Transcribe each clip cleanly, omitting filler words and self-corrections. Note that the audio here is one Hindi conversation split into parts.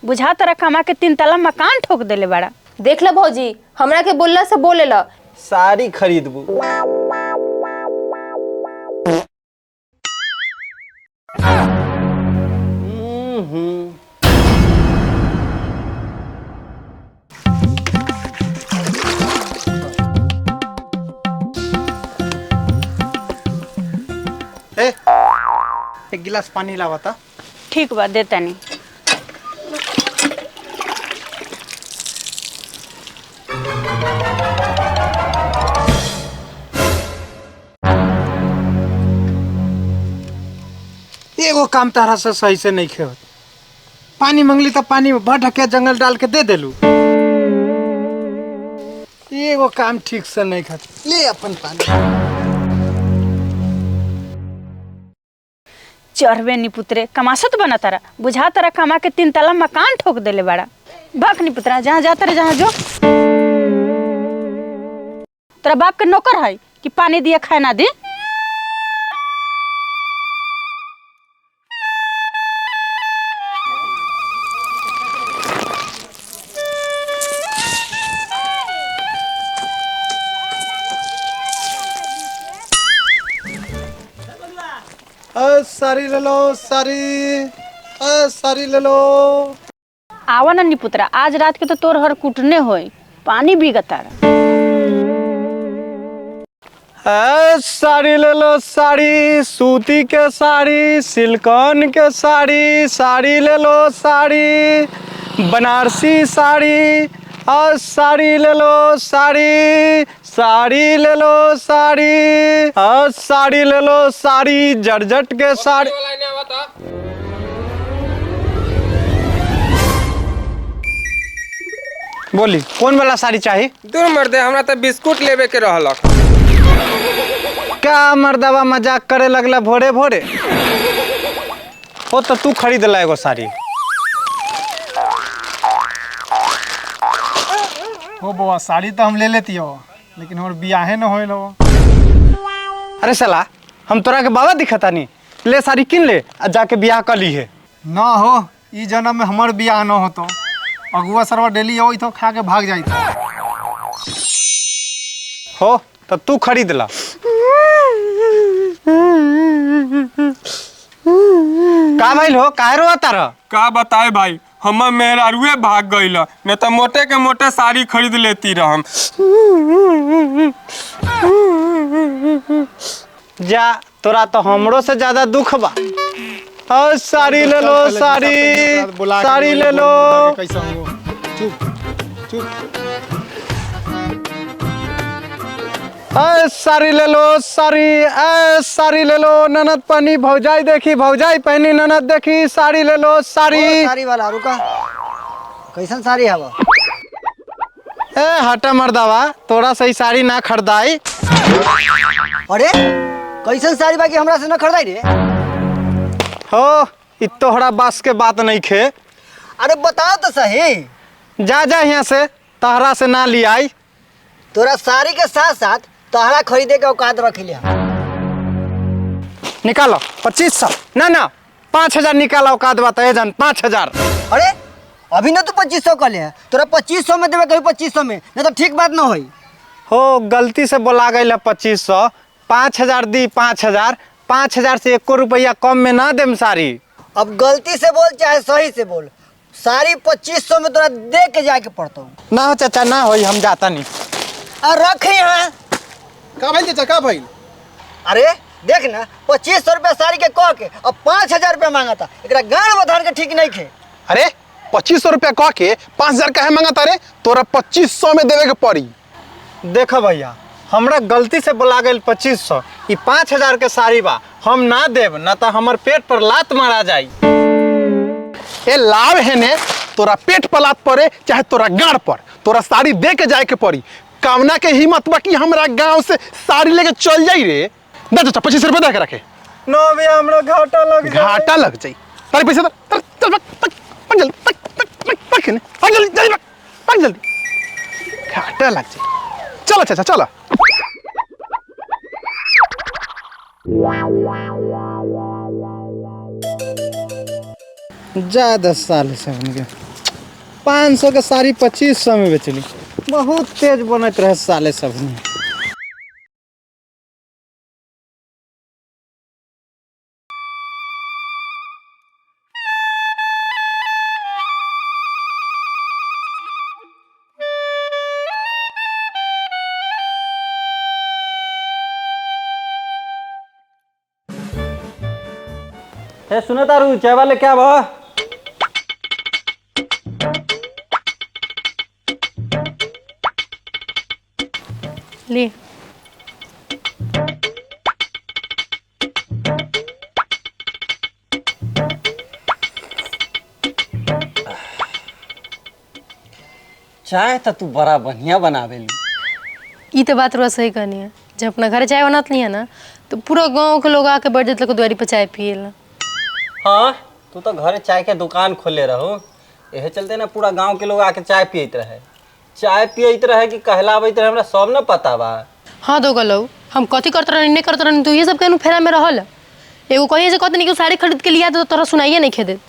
बुझा तरह कमा के 3 तला मकान ठोक देले बड़ा। देख लो भौजी, हमरा के बोलला से बोले ला। साड़ी खरीदबू। एक गिलास पानी लावा था। ठीक बा, देता नहीं। एगो काम तारा से सही से नहीं खेवत। पानी मंगली तो पानी में भर ढके जंगल डाल के दे देलू। एगो काम ठीक से नहीं खात। ले अपन पानी। चढ़वे निपुत्रे कमासत बना तारा, बुझा तारा कमा के 3 तला मकान ठोक देले बड़ा। भाग निपुत्रा, जहाँ जाता रहे जहाँ जो। तेरा बाप के नौकर है कि पानी दिया खाए ना दे। सारी ले लो, सारी ले लो। आवा ना निपुत्रा, आज रात के तो तोर हर कुटने होई, पानी बिगतारा। साड़ी ले लो, साड़ी सूती के साड़ी, सिल्कॉन के साड़ी, साड़ी ले लो, साड़ी बनारसी साड़ी, और साड़ी ले लो, साड़ी साड़ी ले लो, साड़ी और साड़ी ले लो, साड़ी जर्जट के साड़ी। बोली कौन वाला साड़ी चाहिए? दूर मर्दे, हमरा तो बिस्कुट लेवे के रहलक। क्या मर्दवा मजाक करे लगला भोरे भोरे? हो तो तू खरीद ला एगो साड़ी। हो बउआ, साड़ी तो हम ले लेती हो, लेकिन हमारे बियाहे न होइल हो। अरे साला, हम तोरा के बाबा दिखता नहीं, ले साड़ी किन ले आ जाके बियाह कर ली है। ना हो, ई जन्म में हमार बियाह न हो तो अगुआ सरवा डेली हो तो खा के भाग जाई। हो तो तू खरीद ला। का भाई हो, काहे रोता रह? का बताए भाई, हमर मेहरारुए भाग गईल, न तो मोटे के मोटे साड़ी खरीद लेती रहम। जा, तोरा तो हमरो से ज्यादा दुख बा। और साड़ी ले लो, साड़ी ले लो। कैसा हो? चुप चुप। साड़ी ले लो, साड़ी ले लो। ननद पहनी भौजाई देखी, भौजाई पहनी ननद देखी, साड़ी ले लो, साड़ी। साड़ी वाला रुका, कैसन साड़ी हवा? हटा मर्दावा, तोरा सही साड़ी ना खरीदाई। अरे कैसन साड़ी बाकी हमरा से न खरीदाई रे? हो, इ तोहरा बास के बात नहीं खे। अरे बताओ तो सही। जा यहाँ से, तहरा से ना लियाई। तोरा साड़ी के साथ साथ तहरा खरीदे के औकात रख लिया। निकालो 2500। ना 5000 निकालो, औकात बताए जान 5000। अरे अभी न तू 2500 कर ले, तोरा 2500 में देवे कहीं 2500 में, नहीं तो ठीक बात न होई। हो, गलती से बोला गई 2500, 5000 दी। 5000 से 1 रुपया कम में ना देम साड़ी। अब गलती से बोल चाहे सही से बोल, साड़ी 2500 में तोरा दे के जाके पड़ता हूँ। ना हो चाचा, ना हो, हम जाता नहीं। और रख यहाँ। का भाई चाचा, का भाई? अरे देख ना, 2500 रुपया साड़ी के कह के अब 5000 रुपया मांगा था। एकरा गाड़ बधार के ठीक नहीं खे। अरे 2500 रुपया कह के 5000 कहे मांगा रे? तोरा 2500 में देवे के पड़ी। देखो भैया, हमरा गलती से बोला गई 2500, ये 5000 के साड़ी बा, हम ना देव, ना तो हमार पेट पर लात मारा जाई। ए लाभ है ने, तोरा पेट पर लात पड़े चाहे तोरा गाड़ पर, तोरा साड़ी दे के जाए के पड़ी। कामना के हिम्मत बा कि हमरा गांव से साड़ी लेके चल जाई रे? दे चाचा 25 रुपया दे के रखे। नो भैया, हमरा घाटा लग जाई। घाटा लग जाई? तारे पैसे दे, चल पक जल्दी, पक जल्दी। घाटा लग जाई। चलो चाचा चलो। जा 10 साल से उनके 500 के साड़ी 2500 में बेचली। बहुत तेज बनत रहे साले सब में। सुनो तारू चाय वाले क्या बा? ले चाय तो तू बड़ा बढ़िया बनावेली। ई तो बात रहा सही कहनी है। जब अपना घर चाय बनत नहीं है ना तो पूरा गांव के लोग आके बैठ जाते द्वारी पर चाय पिएला। हाँ तू तो घरे चाय के दुकान खोले रहो, यह चलते ना पूरा गांव के लोग आके चाय पियत रहे। चाय पियत रहे कि कहलावत रहे हमरा सब न पता बा। हाँ दो गलो हम कथी करते रहनी नहीं करते रहनी, तू ये सब के फेरा में रहल। एगो कहीं से कहते नहीं कि साड़ी खरीद के लिया तो तोरा सुनाइए नहीं खेदे।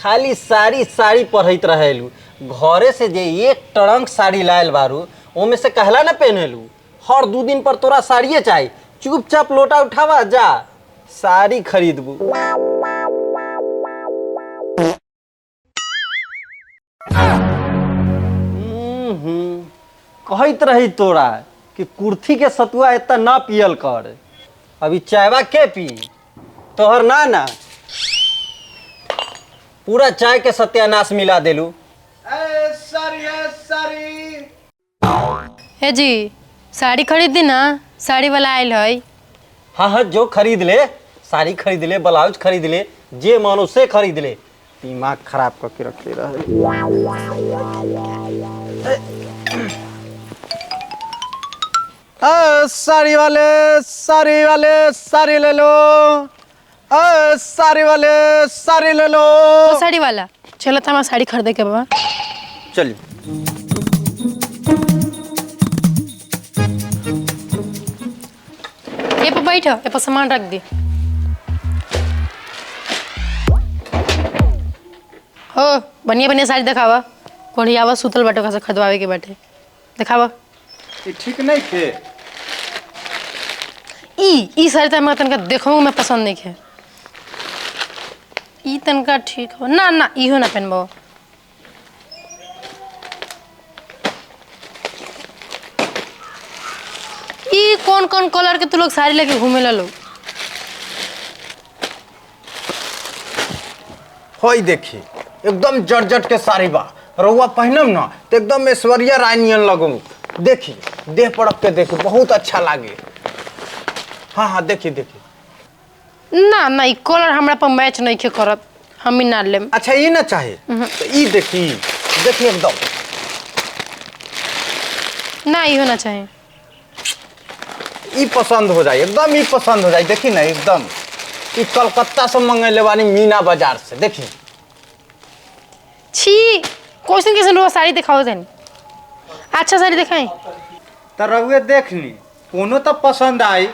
खाली साड़ी साड़ी पढ़त रहेलू, घरे से जे एक ट्रंक साड़ी लायल बारू ओमे से कहला न पहनेलू। हर 2 दिन पर तोरा साड़िए चाही, चुपचाप लोटा उठावा जा साड़ी खरीदबू। कहत रही तोरा कि कुर्थी के सतुआ इतना ना पियल कर, अभी चायवा के पी तोहर ना ना पूरा चाय के सत्यानाश मिला देलू। हे जी साड़ी खरीद दी ना, साड़ी वाला आयल है। हाँ हाँ जो खरीद ले, साड़ी खरीद ले, ब्लाउज खरीद ले, जे मानो से खरीद ले। दिमाग खराब करके रखे रहे। साड़ी वाले साड़ी ले लो। साड़ी वाले साड़ी ले लो। ओ साड़ी वाला चलो था हमारा साड़ी खरीदे के बाबा। चल ये पर बैठो, ये पर सामान रख दी। हो बढ़िया बढ़िया साड़ी दिखावा, कोई आवा सुतल बाटो का खरीदवावे के बाटे दिखावा। ये ठीक नहीं थे। ई साड़ी तो मैं तनका देखो मैं पसंद नहीं है। ई तनका ठीक हो ना ना, इहो ना पहनबो। ई कौन कौन कलर के तू लोग साड़ी लेके घूमे ला लोग? होई देखी एकदम जट के साड़ी बा, रउआ पहनम ना तो एकदम ऐश्वर्या राय नियन लगू। देखी देह पड़क के देखी बहुत अच्छा लागे। हाँ हाँ देखी देखी। ना ना ई कलर हमरा पर मैच नहीं के करत, हम ही ना लेम। अच्छा ये ना चाहे तो ई देखी देखी एकदम ना इहो ना चाहे। ई पसंद हो जाए, एकदम ई पसंद हो जाए। देखी ना एकदम ई कलकत्ता से मंगेले वाली मीना बाजार से। देखी छी क्वेश्चन कैसे लो साड़ी दिखाओ तनी, अच्छा साड़ी दिखाई। तो रहुए देखनी कोनो तो पसंद आई।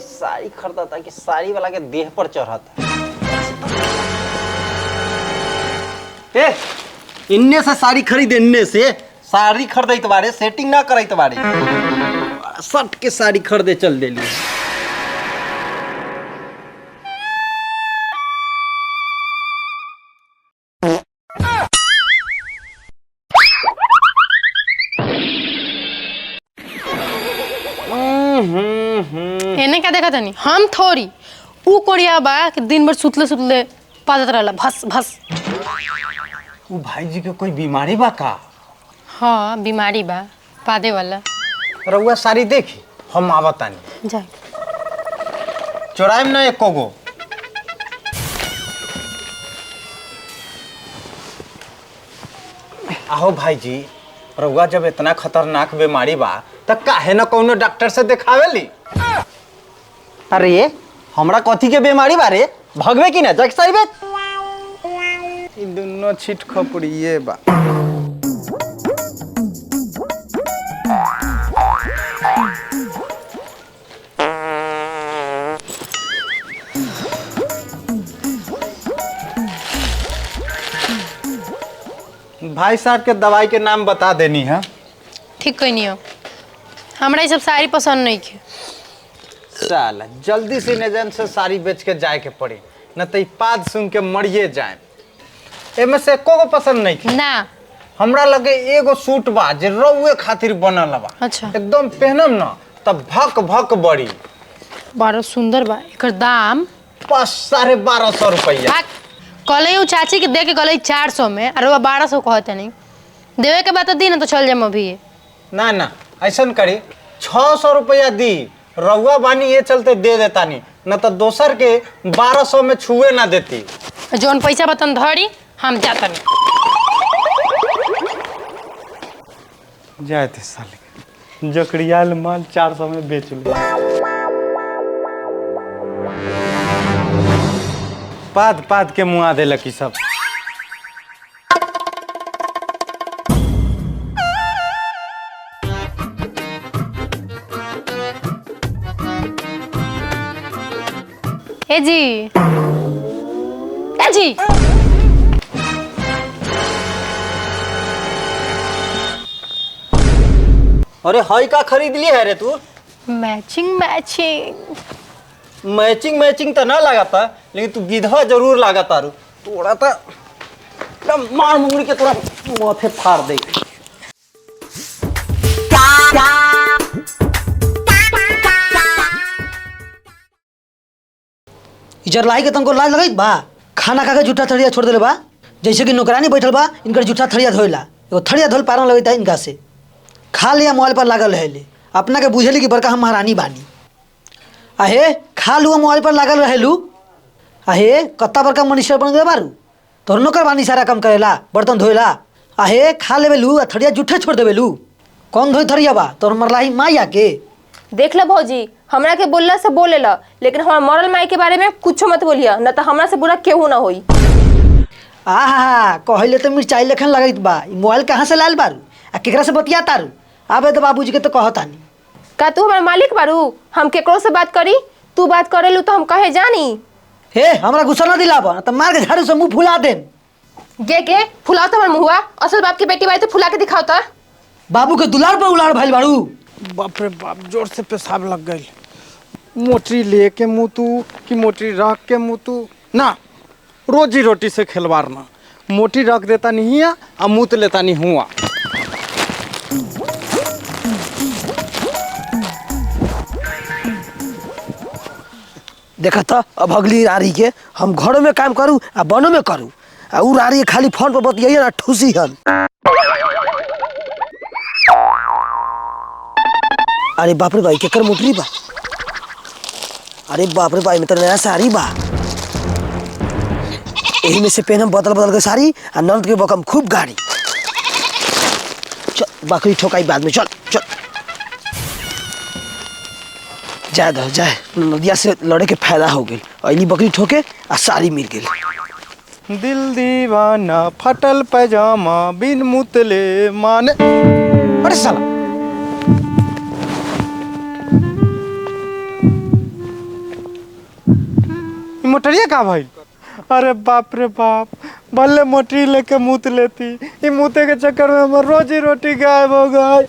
साड़ी खरीदा था कि साड़ी वाला के देह पर चढ़ा था। ए इन्ने से साड़ी खरीद, इन्ने से साड़ी खरीदत बारे, सेटिंग ना करत बारे, सट के साड़ी खरीदे चल देली। एने क्या देखा तनी हम थोड़ी ऊ कोरिया बा कि दिन भर सुतले सुतले पादत रहला भस भस। उ भाई जी के कोई बीमारी बा का? हाँ बीमारी बा पादे वाला। रउआ साड़ी देखी हम आवतानी। जा चोराइम ना एको गो। आहो भाई जी, रउआ जब इतना खतरनाक बीमारी बा त काहे ना कौनो डॉक्टर से दिखावेली। अरे हमरा कथी के बीमारी बा रे, भगवे की ना जग साइबे। ई दोनों छिट खपड़िए बा। भाई साहब के दवाई के नाम बता देनी है। ठीक कोई नहीं हो, हमरा ये सब साड़ी पसंद नहीं है। साला जल्दी से नजन से साड़ी बेच के जाए के पड़ी, न तो पाद सुन के मरिए जाए। एमे से एको को पसंद नहीं है। ना हमरा लगे एगो सूट बा जे रउए खातिर बनल बा। अच्छा। एकदम पहनम ना तब भक भक बड़ी। बड़ा सुंदर बा, एकर दाम बस 1250 रुपया। भाग कल उ चाची के दे के कल 400 में, अरे 1200 कहते नहीं देवे के बात दी ना तो चल जाम अभी। ना ना ऐसा करी 600 रुपया दी, रउआ बानी ये चलते दे देता नहीं, न तो दोसर के 1200 में छुए ना देती। जौन पैसा बतन धरी हम जाता नहीं। जाए थे साले जकड़ियाल माल 400 में बेच ले। पाद पाद के मुआ दे लकी सब। ए जी, ए जी अरे हई का खरीद लिए है रे तू? मैचिंग मैचिंग मैचिंग मैचिंग तो ना लगाता, लेकिन तू विधवा जरूर लगाता रू। तोड़ा तो एकदम मार मुंगरी के तोड़ा माथे फाड़ दे। इजर लाई के तुमको लाज लगाई बा? खाना खा के जूठा थड़िया छोड़ देले बा, जैसे कि नौकरानी बैठल बा इनकर जूठा थड़िया धोइला। एगो थड़िया धोल पारन लगता इनका से। खा लिया मोबाइल पर लागल रहेले, अपना के बुझेली कि बड़का हम महारानी बानी। आहे खा लुआ मोबाइल पर लागल रहेलू, आहे कत्ता बड़का मनीषर बन गए बारू। तोर नौकर बानी सारा काम करेला, बर्तन धोएला। आहे खा लेवेलू आ थड़िया जूठे छोड़ देवेलू। कौन धोई थड़िया बा? तोर मरलाही माया के। देख लो भौजी, हमरा के बोलला से बोले ला, लेकिन हमार मरल माई के बारे में कुछ मत बोलिया, न तो हमरा से बुरा केहू ना होई। आहा कहले तो मिर्चाई लेखन लगत बा। ई मोबाइल कहाँ से लाल बारू आ केकरा से बतिया तारू? आबे तो बाबूजी के तो कहतानी। का तू हमार मालिक बारू? हम केकरो से बात करी? तू बात करेलू तो हम कहे जानी। हे हमरा गुस्सा ना दिलाबा, न तो मार के झाड़ू से मुंह फुला देन। के फुलाओ तो हमार मुहुआ, असल बाप की बेटी बाई तो फुला के दिखाओ तो। बाबू के दुलार पर उलार भइल बारू। बाप रे बाप, जोर से पेशाब लग गई। मोटरी लेके मुतू कि मोटरी रख के मुतू? ना, रोजी रोटी से खिलवाड़ना। मोटी रख देता नहीं है और मूत लेता नहीं हुआ। देखा था अब अगली रारी के हम घरों में काम करूँ आ बनो में करूँ, आ उ रारी खाली फोन पर बतियाई ना ठूसी हन। अरे बाप रे भाई केकर मोटरी बा? अरे बाप रे भाई में तो नया साड़ी बा। यही में से पहनम बदल बदल के साड़ी आ नंद के बकम खूब गाड़ी। चल बकरी ठोकाई बाद में, चल चल जाए दो जाए। नदिया से लड़े के फायदा हो गई, अली बकरी ठोके आ साड़ी मिल गई। दिल दीवाना फटल पैजामा बिन मुतले माने। अरे साला मोटरिया का भाई? अरे बाप रे बाप, भले मोटरी लेके मूत लेती, ये मूते के चक्कर में हमार रोजी रोटी गायब हो गई।